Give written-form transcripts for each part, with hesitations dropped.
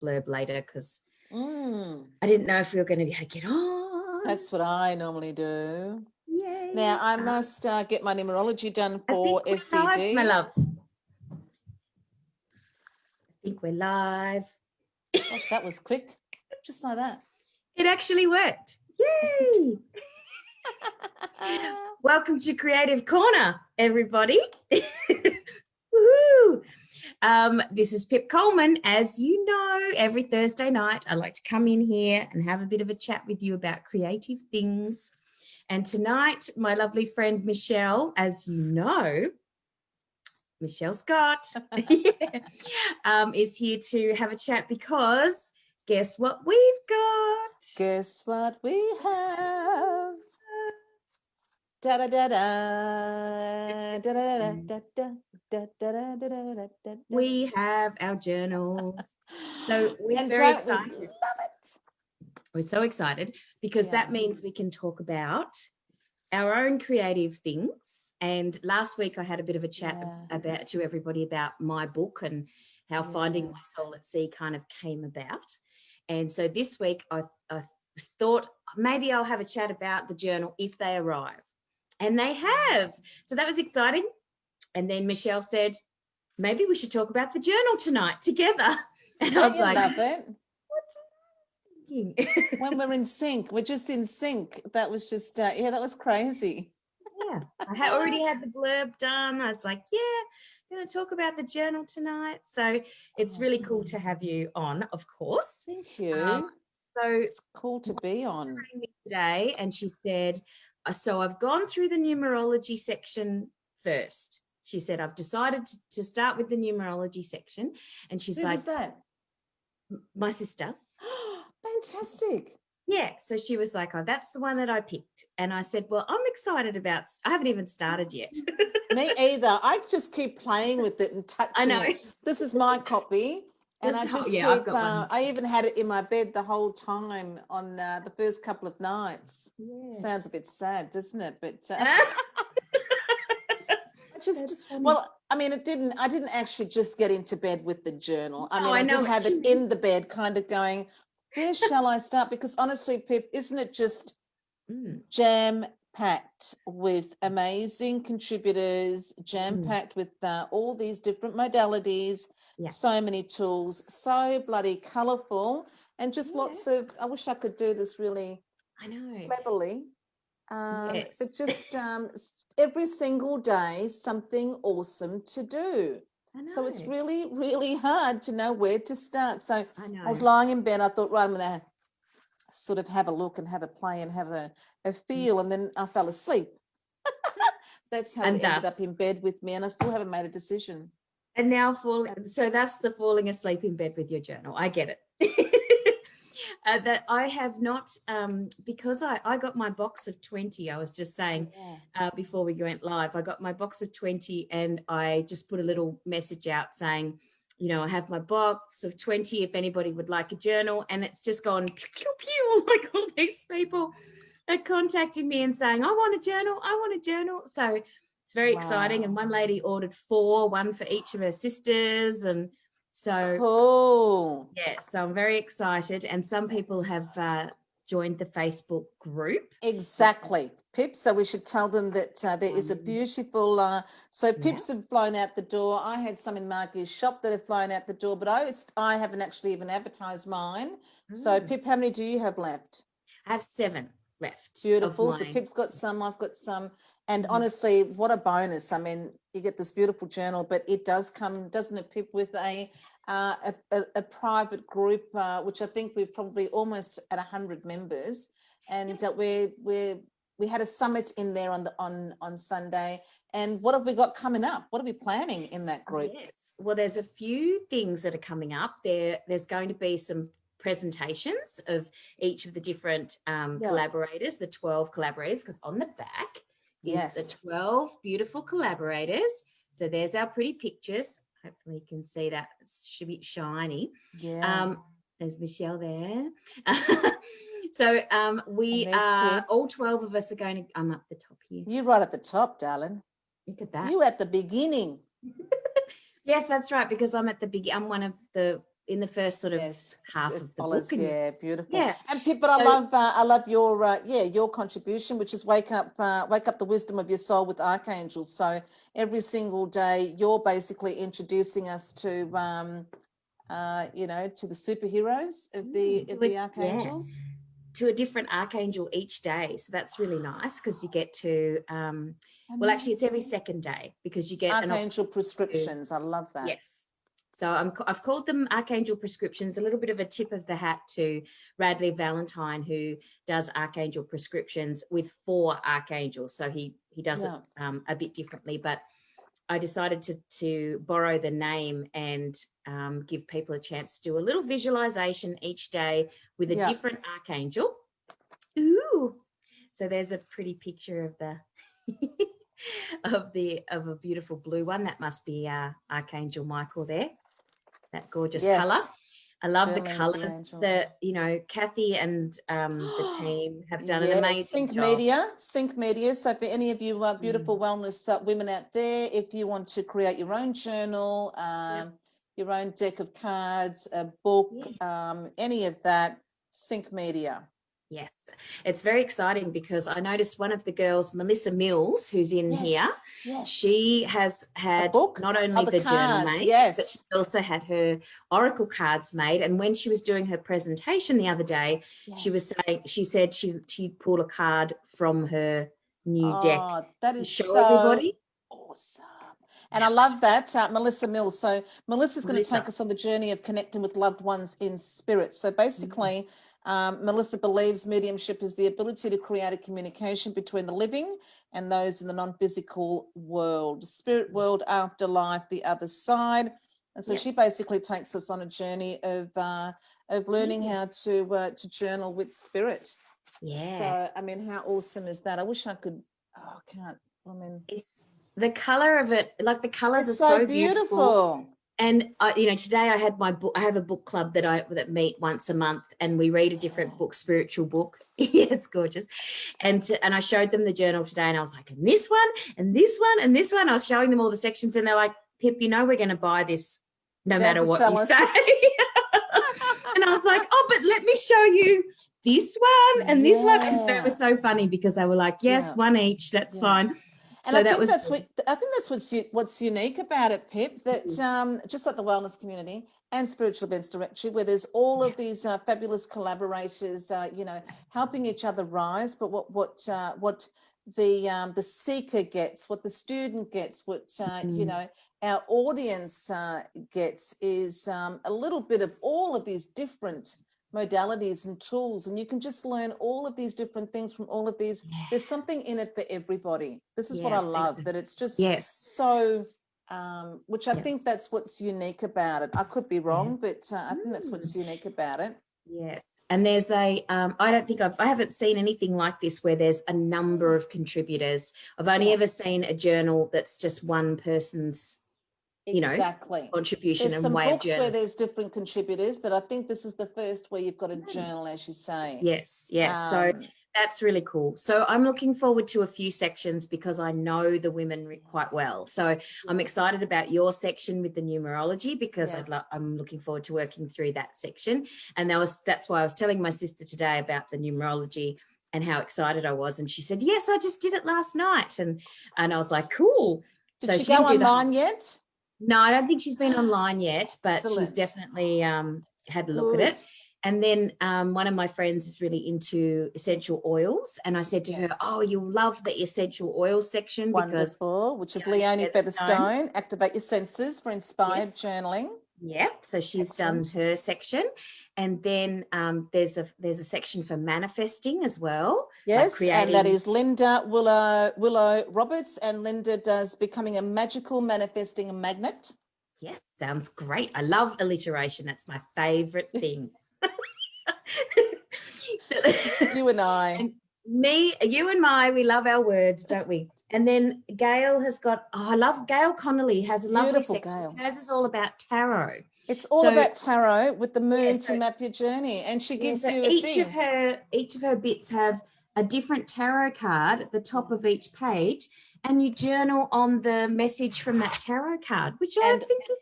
blurb later because I didn't know if we were going to be able to get on. That's what I normally do. Yay. Now, I must get my numerology done for I think we're live, my SCD. love. I think we're live. Gosh, that was quick. Just like that. It actually worked. Yay. Welcome to Creative Corner, everybody. Woohoo. This is Pip Coleman. As you know, every Thursday night, I like to come in here and have a bit of a chat with you about creative things. And tonight, my lovely friend Michele, as you know, Michele Scott, is here to have a chat because guess what we've got? Guess what we have? Da da da da da da da da da da da da. We have our journals. So we're And very don't we excited. love it? We're so excited because that means we can talk about our own creative things. And last week I had a bit of a chat to everybody about my book and how Finding My Soul at Sea kind of came about. And so this week I thought maybe I'll have a chat about the journal if they arrive. And they have. So that was exciting. And then Michele said, maybe we should talk about the journal tonight together. And I was like, love it. What's when we're in sync, we're just in sync. That was just, that was crazy. Yeah, I had already had the blurb done. I was like, yeah, I'm going to talk about the journal tonight. So it's really cool to have you on, of course. Thank you. So it's cool to be on today. And she said, so I've gone through the numerology section first. She said, I've decided to start with the numerology section. And she's like, who was that? My sister. Fantastic. Yeah, so she was like, oh, that's the one that I picked. And I said, well, I'm excited about, I haven't even started yet. Me either. I just keep playing with it and touching I know. it. This is my copy. And I just keep, I've got one. I even had it in my bed the whole time on the first couple of nights. Yeah. Sounds a bit sad, doesn't it? But I didn't actually just get into bed with the journal. I did have it in the bed kind of going, where shall I start? Because honestly, Pip, isn't it just jam-packed with amazing contributors, jam-packed with all these different modalities, so many tools, so bloody colourful, and just lots of, I wish I could do this really cleverly. But just every single day, something awesome to do. So it's really, really hard to know where to start. So I was lying in bed. I thought, right, I'm going to sort of have a look and have a play and have a feel. And then I fell asleep. That's how it ended up in bed with me. And I still haven't made a decision. And now so that's the falling asleep in bed with your journal. I get it. That I have not, because I got my box of 20, I was just saying before we went live, I got my box of 20 and I just put a little message out saying, you know, I have my box of 20 if anybody would like a journal, and it's just gone pew, pew, pew. Like all these people are contacting me and saying, I want a journal. So it's very exciting. And one lady ordered 4, one for each of her sisters, and so cool. Yes, so I'm very excited. And some people have joined the Facebook group. Exactly, Pip. So we should tell them that there is a beautiful, Pips have flown out the door. I had some in Margie's shop that have flown out the door, but I haven't actually even advertised mine. So Pip, how many do you have left? I have 7 left. Beautiful. So Pip's got some, I've got some. And honestly, what a bonus. I mean, you get this beautiful journal, but it does come, doesn't it, Pip, with a private group, which I think we're probably almost at 100 members. And we had a summit in there on Sunday. And what have we got coming up? What are we planning in that group? Yes. Well, there's a few things that are coming up. There's going to be some presentations of each of the different collaborators, the 12 collaborators, because on the back is the 12 beautiful collaborators. So there's our pretty pictures. Hopefully you can see that. It should be shiny. Yeah. There's Michele there. So we are, all 12 of us are going to, I'm up the top here. You're right at the top, darling. Look at that. You at the beginning. Yes, that's right, because I'm at the I'm one of the in the first sort of half it of the follows, book. And yeah, beautiful. yeah. And Pip, but I love your your contribution, which is wake up the wisdom of your soul with archangels. So every single day you're basically introducing us to to the superheroes of the archangels. To a different archangel each day. So that's really nice because you get to well, actually it's every second day because you get archangel prescriptions. I love that. Yes. So I've called them archangel prescriptions. A little bit of a tip of the hat to Radley Valentine, who does archangel prescriptions with 4 archangels. So he does it a bit differently, but I decided to borrow the name and give people a chance to do a little visualization each day with a different archangel. Ooh. So there's a pretty picture of the of a beautiful blue one. That must be Archangel Michael there. That gorgeous color. I love the colors that, Kathy and the team have done an amazing job. Sync Media. So for any of you beautiful wellness women out there, if you want to create your own journal, your own deck of cards, a book, any of that, Sync Media. Yes, it's very exciting because I noticed one of the girls, Melissa Mills, who's in here, she has had not only the journal made, but she's also had her oracle cards made. And when she was doing her presentation the other day, she said she'd pull a card from her new deck that to is show so everybody. Awesome. And I love that, Melissa Mills. So Melissa's going to take us on the journey of connecting with loved ones in spirit. So basically, Melissa believes mediumship is the ability to create a communication between the living and those in the non-physical world, spirit world, afterlife, the other side. And so she basically takes us on a journey of learning how to journal with spirit. Yeah. So I mean, how awesome is that? I wish I could. Oh, I can't. I mean, it's the color of it. Like the colors are so beautiful. And today I had my book. I have a book club that meet once a month, and we read a different book, spiritual book. Yeah, it's gorgeous. And I showed them the journal today, and I was like, and this one, and this one, and this one. I was showing them all the sections, and they're like, Pip, we're going to buy this no matter what you say. And I was like, oh, but let me show you this one and this one. And they were so funny because they were like, yes, one each. That's fine. And so I think that's what's unique about it, Pip, that just like the wellness community and spiritual events directory, where there's all of these fabulous collaborators, helping each other rise. But what the seeker gets, what the student gets, what our audience gets is a little bit of all of these different modalities and tools, and you can just learn all of these different things from all of these. There's something in it for everybody. This is what I love, that it's just so which I think that's what's unique about it. I could be wrong, but I think that's what's unique about it. Yes. And there's I haven't seen anything like this where there's a number of contributors. I've only ever seen a journal that's just one person's contribution. There's some books where there's different contributors, but I think this is the first where you've got a journal, as you say. Yes. So that's really cool. So I'm looking forward to a few sections because I know the women quite well. So I'm excited about your section with the numerology because I'm looking forward to working through that section. And that's why I was telling my sister today about the numerology and how excited I was. And she said, yes, I just did it last night. And I was like, cool. Did she go online yet? No, I don't think she's been online yet, but she's definitely had a look at it. And then one of my friends is really into essential oils. And I said to her, oh, you'll love the essential oil section. Wonderful, which is Leonie Featherstone. Activate your senses for inspired journaling. Yep. So she's done her section. And then there's a section for manifesting as well. Yes, and that is Linda Willow Roberts, and Linda does Becoming a Magical Manifesting Magnet. Yes, sounds great. I love alliteration. That's my favorite thing. You and I. You and I, we love our words, don't we? And then Gail has got, I love Gail Connolly has a lovely section. Hers is all about tarot. It's all about tarot with the moon to map your journey. And she gives you each of her bits have a different tarot card at the top of each page, and you journal on the message from that tarot card, which I think is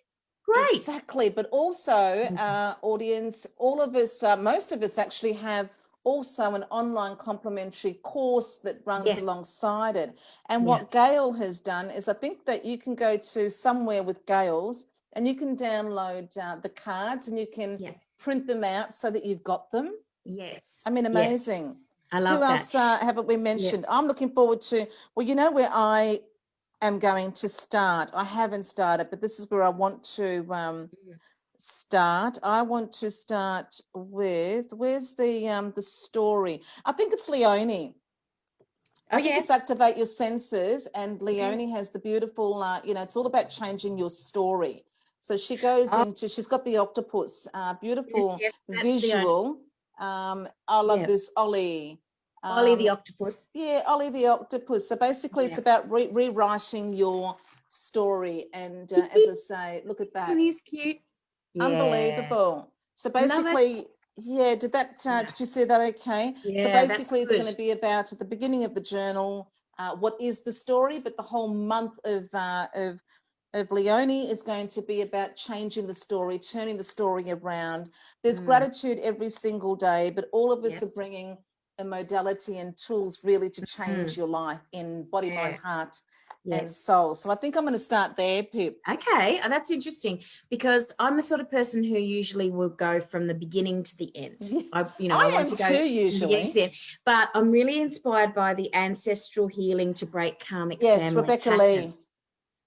Great. Exactly. But also, audience, all of us, most of us actually have also an online complimentary course that runs alongside it. And what Gail has done is, I think that you can go to somewhere with Gail's and you can download the cards and you can print them out so that you've got them. Yes. I mean, amazing. Yes. I love Who that. else haven't we mentioned? I'm looking forward to, well, you know where I am going to start. I haven't started, but this is where I want to start. I want to start with, where's the story? I think it's Leonie. I think it's Activate Your Senses, and Leonie has the beautiful, it's all about changing your story. So she goes into, she's got the octopus, beautiful visual. I love this Ollie. Ollie the octopus. Yeah, Ollie the octopus. So basically it's about rewriting your story. And as I say, look at that. He's cute. Unbelievable. So basically, did you see that okay? Yeah, so basically it's going to be about at the beginning of the journal, what is the story, but the whole month of Leonie is going to be about changing the story, turning the story around. There's gratitude every single day, but all of us are bringing a modality and tools really to change your life in body, mind, heart, and soul. So I think I'm going to start there, Pip. Okay, that's interesting, because I'm the sort of person who usually will go from the beginning to the end. I want to go usually, but I'm really inspired by the ancestral healing to break karmic family Rebecca pattern. Lee.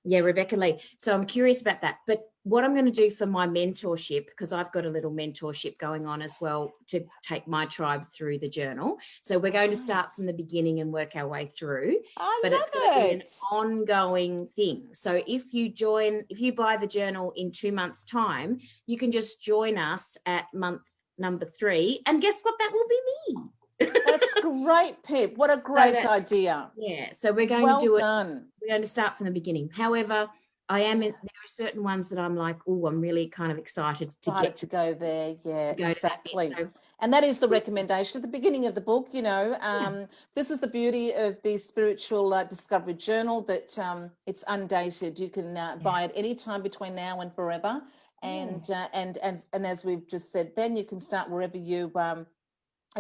Yeah, Rebecca Lee. So I'm curious about that. But what I'm going to do for my mentorship, because I've got a little mentorship going on as well to take my tribe through the journal. So we're going to start from the beginning and work our way through. But it's going to be an ongoing thing. So if you buy the journal in 2 months' time, you can just join us at month number 3. And guess what? That will be me. That's great, Pip. What a great idea. Yeah. So we're going to do it. We're going to start from the beginning. However, there are certain ones that I'm like, oh, I'm really kind of excited to go there. Yeah, exactly. And that is the recommendation at the beginning of the book. This is the beauty of the spiritual discovery journal, that it's undated. You can buy it any time between now and forever. And as we've just said, then you can start wherever you are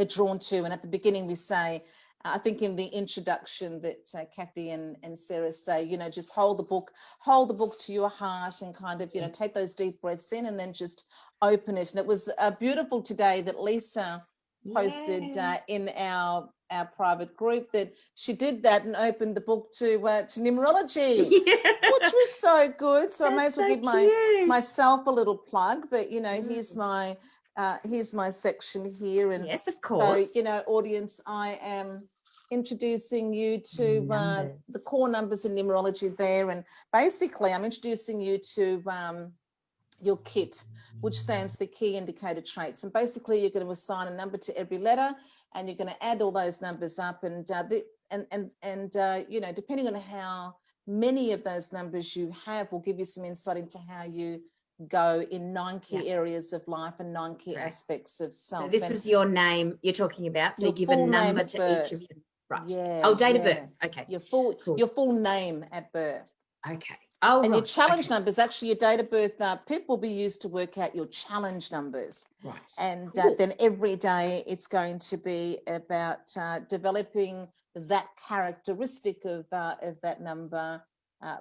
drawn to. And at the beginning we say, I think in the introduction that Kathy and Sarah say, just hold the book to your heart and kind of, take those deep breaths in and then just open it. And it was beautiful today that Lisa posted in our private group that she did that and opened the book to numerology, which was so good. So I may as well give myself a little plug that, here's my section here. And yes, of course. So, audience, I am introducing you to the core numbers in numerology there. And basically, I'm introducing you to your kit, which stands for key indicator traits. And basically, you're going to assign a number to every letter, and you're going to add all those numbers up. And depending on how many of those numbers you have, will give you some insight into how you go in 9 key areas of life and 9 key aspects of self. So this is your name you're talking about. So you give a number to each of you. Right. Yeah. Date of birth. Okay. Your full name at birth. Okay. And your challenge numbers, actually your date of birth, Pip, will be used to work out your challenge numbers. Right. And then every day it's going to be about developing that characteristic of that number,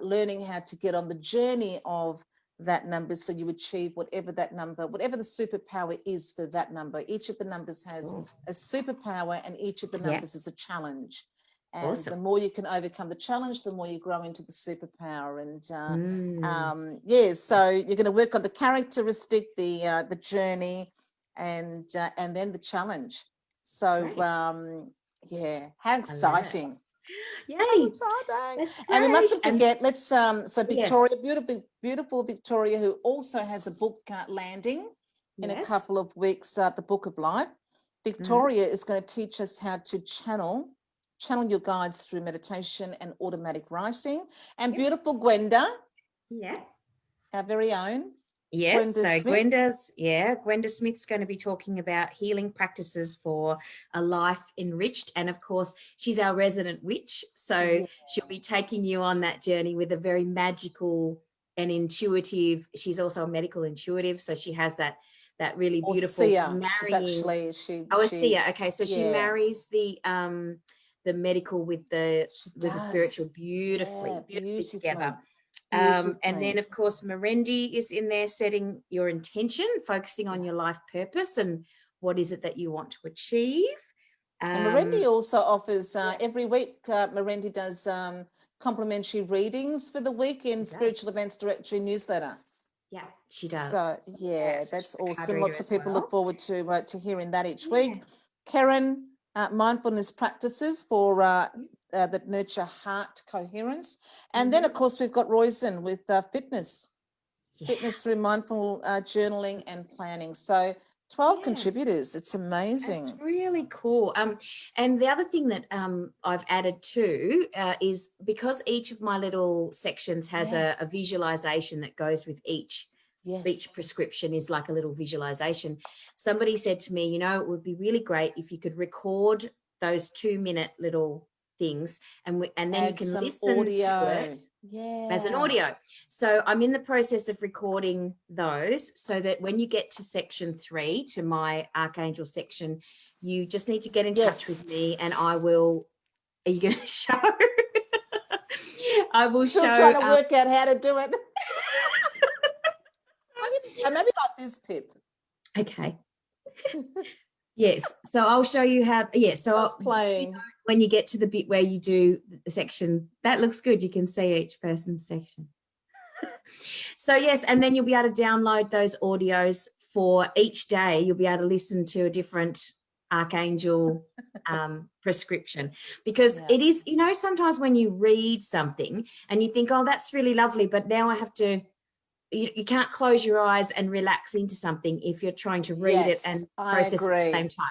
learning how to get on the journey of that number so you achieve whatever the superpower is for that number. Each of the numbers has a superpower, and each of the numbers is a challenge. And the more you can overcome the challenge, the more you grow into the superpower. And so you're going to work on the characteristic, the journey, and then the challenge. So how exciting. Yay. Exciting. And we mustn't forget, Victoria, beautiful Victoria, who also has a book landing in a couple of weeks, the Book of Life. Victoria is going to teach us how to channel your guides through meditation and automatic writing. And beautiful Gwenda, our very own. Yes, Gwenda Smith's going to be talking about healing practices for a life enriched. And of course, she's our resident witch. So she'll be taking you on that journey with a very magical an intuitive. She's also a medical intuitive. So she has that really Or beautiful seer. She's marrying. actually, A seer. Okay. So she yeah. marries the medical with the spiritual beautifully together. And then of course Mirendi is in there, setting your intention, focusing on your life purpose and what is it that you want to achieve. And Mirendi also offers every week. Mirendi does complimentary readings for the week in Spiritual Events Directory newsletter. Yeah, she does. So yeah, that's awesome. Lots of people look forward to hearing that each week. Karen, mindfulness practices for that nurture heart coherence. And then of course we've got Roisin with fitness through mindful journaling and planning. So 12 contributors. It's amazing. It's really cool. And the other thing that I've added too is because each of my little sections has a visualization that goes with each prescription, is like a little visualization. Somebody said to me, it would be really great if you could record those 2-minute little things and then you can listen to it as an audio. So I'm in the process of recording those so that when you get to section 3, to my Archangel section, you just need to get in touch with me and I will. Are you going to show? I will show. Still trying to work out how to do it. Maybe like this, Pip. Okay. Yes. So I'll show you how. Yeah. So I was playing. When you get to the bit where you do the section, that looks good. You can see each person's section. So yes, and then you'll be able to download those audios for each day. You'll be able to listen to a different Archangel prescription, because it is, sometimes when you read something and you think, oh, that's really lovely, but now I have to. You can't close your eyes and relax into something if you're trying to read it and process it at the same time.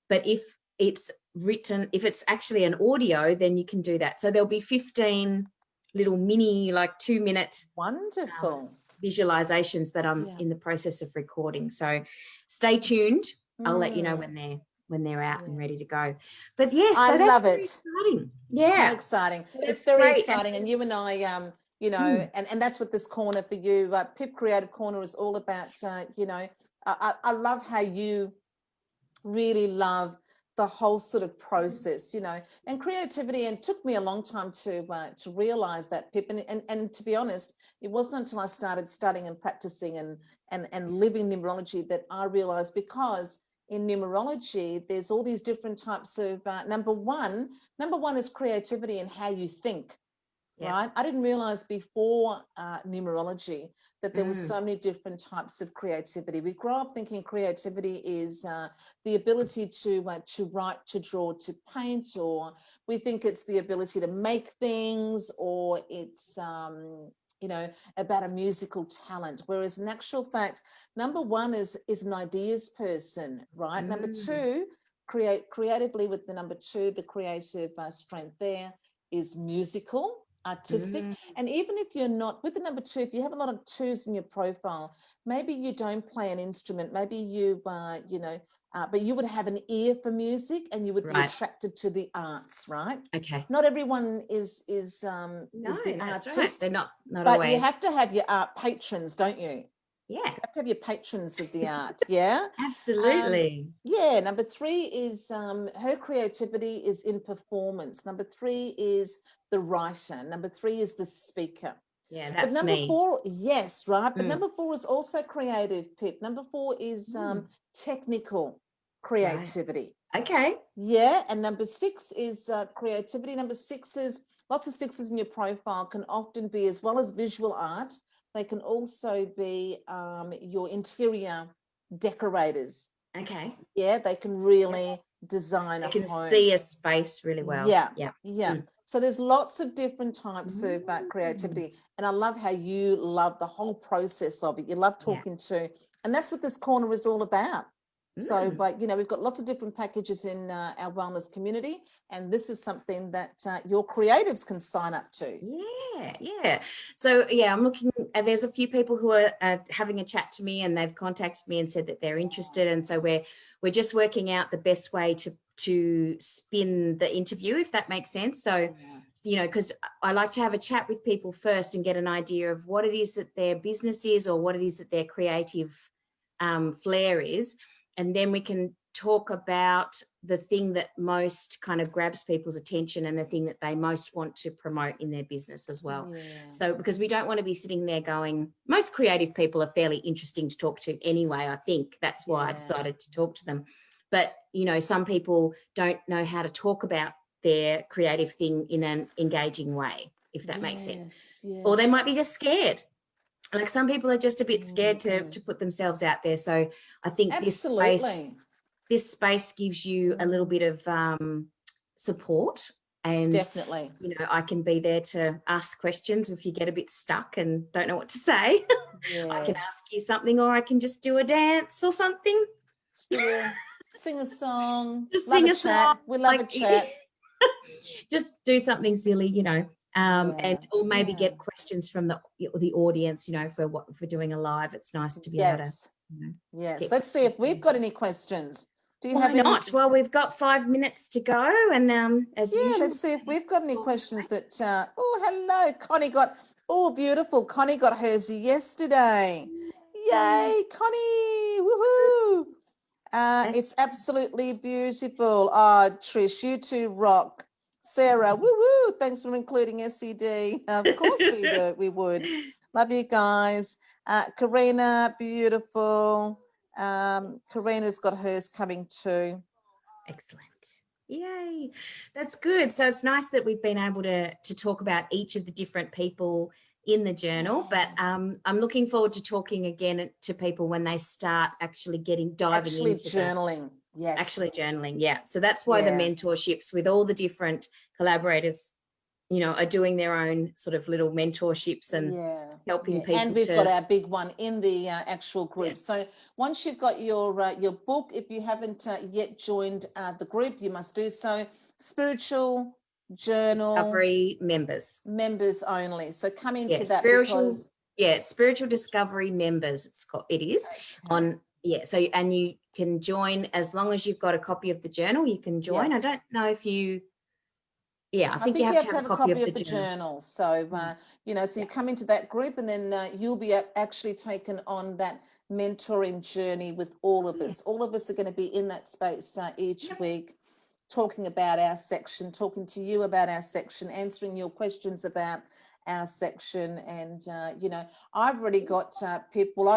But if it's written, if it's actually an audio, then you can do that. So there'll be 15 little mini, like 2-minute wonderful visualizations that I'm in the process of recording. So stay tuned. I'll let you know when they're out and ready to go. But yes, I love it. Exciting. Yeah, how exciting! It's very exciting, and you and I, and that's what this corner for you, Pip Creative Corner, is all about. I love how you really love the whole sort of process, and creativity. And it took me a long time to realize that, Pip. And to be honest, it wasn't until I started studying and practicing and living numerology that I realized, because in numerology, there's all these different types of, number one is creativity and how you think. Right. I didn't realize before numerology that there were so many different types of creativity. We grow up thinking creativity is the ability to write, to draw, to paint, or we think it's the ability to make things, or it's about a musical talent. Whereas in actual fact, number one is an ideas person, right? Number two, creatively with the number 2, the creative strength there is musical, artistic. And even if you're not with the number 2, if you have a lot of 2s in your profile, maybe you don't play an instrument, maybe you but you would have an ear for music and you would be attracted to the arts, right? Okay. Not everyone is the artist. Right. They're not but always. You have to have your art patrons, don't you? Yeah. You have to have your patrons of the art. Yeah. Absolutely. Number 3 is her creativity is in performance. Number 3 is the writer. Number 3 is the speaker. Yeah, that's but number me. 4, yes, right. But number 4 is also creative, Pip. Number 4 is technical creativity. Right. Okay. Yeah. And number 6 is creativity. Number 6 is lots of 6s in your profile can often be, as well as visual art, they can also be your interior decorators. Okay. Yeah, they can really design a home. They can see a space really well. Yeah. So there's lots of different types of creativity. And I love how you love the whole process of it. You love talking to, and that's what this corner is all about. So, but we've got lots of different packages in our wellness community, and this is something that your creatives can sign up to. Yeah. So I'm looking. There's a few people who are having a chat to me, and they've contacted me and said that they're interested, and so we're just working out the best way to spin the interview, if that makes sense. So you know, because I like to have a chat with people first and get an idea of what it is that their business is or what it is that their creative flair is. And then we can talk about the thing that most kind of grabs people's attention and the thing that they most want to promote in their business as well. Yeah. So because we don't want to be sitting there going, most creative people are fairly interesting to talk to anyway. I think that's why I decided to talk to them. But, you know, some people don't know how to talk about their creative thing in an engaging way, if that makes sense. Yes. Or they might be just scared. Like some people are just a bit scared to put themselves out there. So I think this space gives you a little bit of support, and definitely, you know, I can be there to ask questions if you get a bit stuck and don't know what to say. I can ask you something, or I can just do a dance or something. Sing a song. Just sing a song. We love a chat. Just do something silly, you know, and or maybe get questions from the audience, you know, if we're doing a live. It's nice to be able to. You know, let's see if we've got any questions. Do you Why have any? not? Well, we've got 5 minutes to go, and as usual. Let's see if we've got any questions that. Oh, hello, Connie got. Oh, beautiful. Connie got hers yesterday. Yay, Connie! Woohoo! It's absolutely beautiful. Oh, Trish, you two rock. Sarah, woo! Thanks for including SCD. Of course we would. Love you guys. Karina, beautiful. Karina's got hers coming too. Excellent. Yay. That's good. So it's nice that we've been able to talk about each of the different people in the journal, but I'm looking forward to talking again to people when they start actually diving into journaling. Yes. Actually journaling. Yeah. So that's why the mentorships with all the different collaborators, you know, are doing their own sort of little mentorships and helping people. And we've got our big one in the actual group. Yes. So once you've got your book, if you haven't yet joined the group, you must do so. Spiritual Journal Discovery members only. So come into that because it's Spiritual Discovery members. It is on. So and you can join as long as you've got a copy of the journal. You can join. I don't know if you. I think you have to have a copy of the journal. So you know, so you come into that group, and then you'll be actually taken on that mentoring journey with all of us. All of us are going to be in that space each week, talking about our section, talking to you about our section, answering your questions about our section. And you know, I've already got people.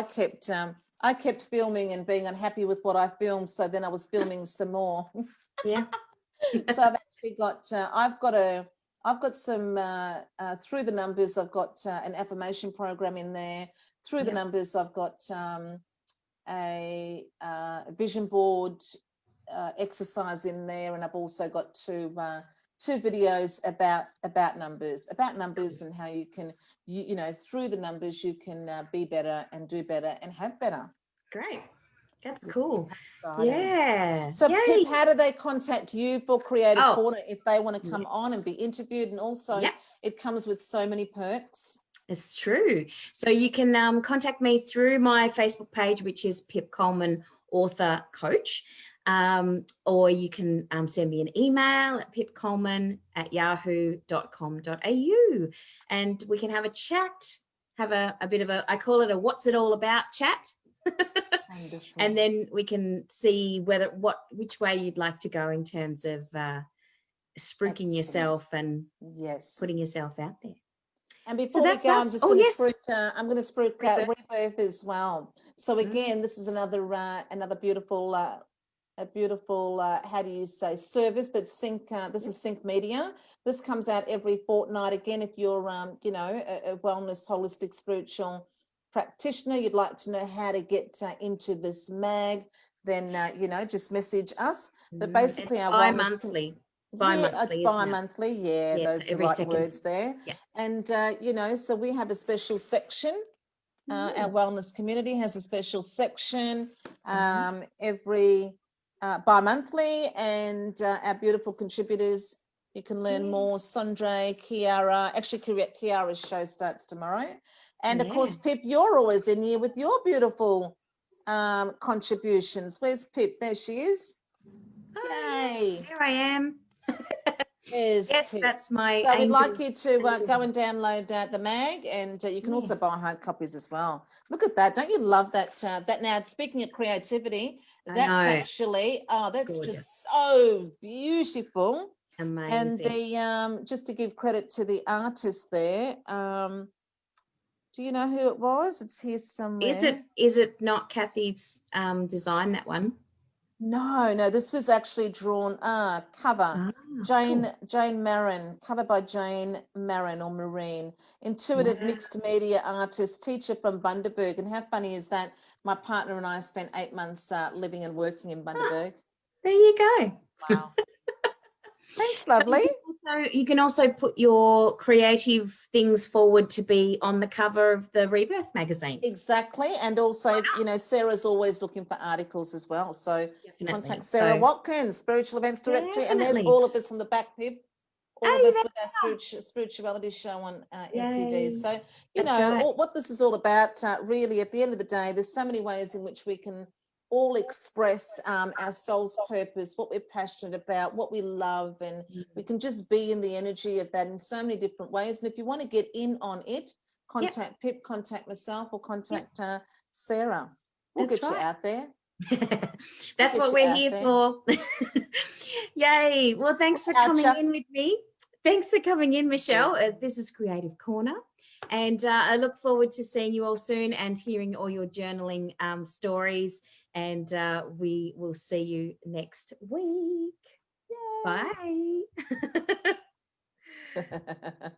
I kept filming and being unhappy with what I filmed, so then I was filming some more. So I've actually got I've got some through the numbers. I've got an affirmation program in there. Through the numbers, I've got a vision board exercise in there, and I've also got two videos about numbers and how you can you know, through the numbers you can be better and do better and have better. Great. That's cool. So Pip, how do they contact you for Creative Corner if they want to come on and be interviewed? And also it comes with so many perks. It's true. So you can contact me through my Facebook page, which is Pip Coleman Author Coach. Or you can send me an email at pipcoleman@yahoo.com.au, and we can have a chat, have a bit of I call it a what's it all about chat. And then we can see which way you'd like to go in terms of spruiking yourself and putting yourself out there. And before we go, I'm just going to spruik Rebirth as well. So again, this is another beautiful how do you say, service that's Sync. This is Sync Media. This comes out every fortnight. Again, if you're you know, a wellness holistic spiritual practitioner, you'd like to know how to get into this mag, then you know, just message us. But basically our bi-monthly. It's bi-monthly. Those are the right words there. And you know, so we have a special section. Our wellness community has a special section every bi-monthly, and our beautiful contributors, you can learn more. Sandre, Kiara, actually Kiara's show starts tomorrow. And of course, Pip, you're always in here with your beautiful contributions. Where's Pip? There she is. Hi, Yay. here I am. Is Yes, Pip. that's my So we'd angel. like you to go and download the mag, and you can also buy hard copies as well. Look at that. Don't you love that? That now, speaking of creativity, that's actually, that's gorgeous. just so beautiful. Amazing. And the just to give credit to the artist there, do you know who it was? It's here somewhere. Is it not Kathy's design, that one? No, this was actually drawn cover. Jane Marin, cover by Jane Marin or Marine, intuitive mixed media artist, teacher from Bundaberg. And how funny is that? My partner and I spent 8 months living and working in Bundaberg. There you go. Wow. Thanks, lovely. So you can also put your creative things forward to be on the cover of the Rebirth magazine. Exactly. And also, Sarah's always looking for articles as well. So contact Sarah Watkins, Spiritual Events Directory. And there's all of us on the back, Pip. All of us with our spirituality show on SCD. So, what this is all about, really, at the end of the day, there's so many ways in which we can all express our soul's purpose, what we're passionate about, what we love, and we can just be in the energy of that in so many different ways. And if you want to get in on it, contact Pip, contact myself, or contact Sarah. We'll get you out there. That's what we're here for. Yay. Well, thanks for coming in with me. Thanks for coming in, Michelle. This is Creative Corner. And I look forward to seeing you all soon and hearing all your journaling stories. And we will see you next week. Yay. Bye.